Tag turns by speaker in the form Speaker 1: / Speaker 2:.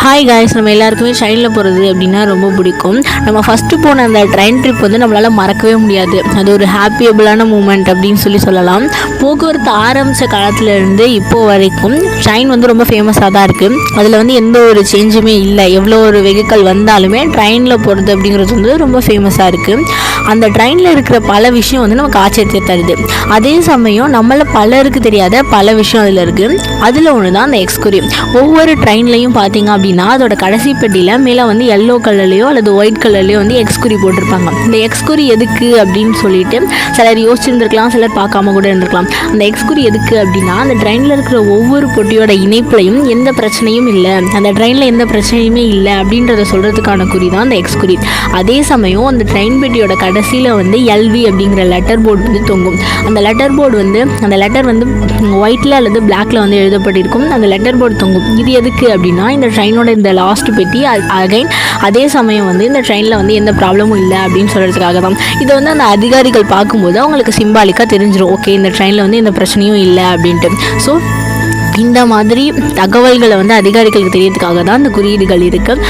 Speaker 1: Hi guys, நம்ம எல்லாருக்குமே ட்ரெயினில் போகிறது அப்படின்னா ரொம்ப பிடிக்கும். நம்ம ஃபஸ்ட்டு போன அந்த ட்ரெயின் ட்ரிப் வந்து நம்மளால் மறக்கவே முடியாது. அது ஒரு ஹாப்பியபிளான மூமெண்ட் அப்படின்னு சொல்லலாம். போக்குவரத்து ஆரம்பித்த காலத்துலேருந்து இப்போது வரைக்கும் ட்ரெயின் வந்து ரொம்ப ஃபேமஸாக தான் இருக்குது. அதில் வந்து எந்த ஒரு சேஞ்சுமே இல்லை. எவ்வளோ ஒரு வெஹிக்கல் வந்தாலுமே ட்ரெயினில் போகிறது அப்படிங்கிறது வந்து ரொம்ப ஃபேமஸாக இருக்குது. அந்த ட்ரெயினில் இருக்கிற பல விஷயம் வந்து நமக்கு ஆச்சரியத்தை தருது. அதே சமயம் நம்மள பலருக்கு தெரியாத பல விஷயம் அதில் இருக்குது. அதில் ஒன்று தான் அந்த எக்ஸ்குரி. ஒவ்வொரு ட்ரெயின்லையும் பார்த்தீங்க அப்படின்னா அதோட கடைசி பெட்டியில் மேலே வந்து எல்லோ கலர்லையோ அல்லது ஒயிட் கலர்லையோ வந்து எக்ஸ்குரி போட்டிருப்பாங்க. இந்த எக்ஸ்குரி எதுக்கு அப்படின்னு சொல்லிட்டு சிலர் யோசிச்சிருந்துருக்கலாம், சிலர் பார்க்காம கூட இருந்திருக்கலாம். அந்த எக்ஸ்குரி எதுக்கு அப்படின்னா அந்த ட்ரெயினில் இருக்கிற ஒவ்வொரு பொட்டியோட இணைப்புலையும் எந்த பிரச்சனையும் இல்லை, அந்த ட்ரெயினில் எந்த பிரச்சனையுமே இல்லை அப்படின்றத சொல்கிறதுக்கான குறி தான் அந்த எக்ஸ்குரி. அதே சமயம் அந்த ட்ரெயின் பெட்டியோட கடைசியில் வந்து எல்வி அப்படிங்கிற லெட்டர் போர்டு வந்து தொங்கும். அந்த லெட்டர் போர்டு வந்து அந்த லெட்டர் வந்து ஒயிட்டில் அல்லது பிளாக்ல வந்து எழுதப்பட்டிருக்கும். அந்த லெட்டர் போர்டு தொங்கும். இது எதுக்கு அப்படின்னா இந்த ட்ரெயினோட இந்த லாஸ்ட் பெட்டி அகைன் அதே சமயம் வந்து இந்த ட்ரெயினில் வந்து எந்த ப்ராப்ளமும் இல்லை அப்படின்னு சொல்கிறதுக்காக தான். இதை வந்து அந்த அதிகாரிகள் பார்க்கும்போது அவங்களுக்கு சிம்பாலிக்காக தெரிஞ்சிடும், ஓகே இந்த ட்ரெயினில் வந்து எந்த பிரச்சனையும் இல்லை அப்படின்ட்டு. ஸோ இந்த மாதிரி தகவல்களை வந்து அதிகாரிகளுக்கு தெரியறதுக்காக தான் இந்த குறியீடுகள் இருக்குது.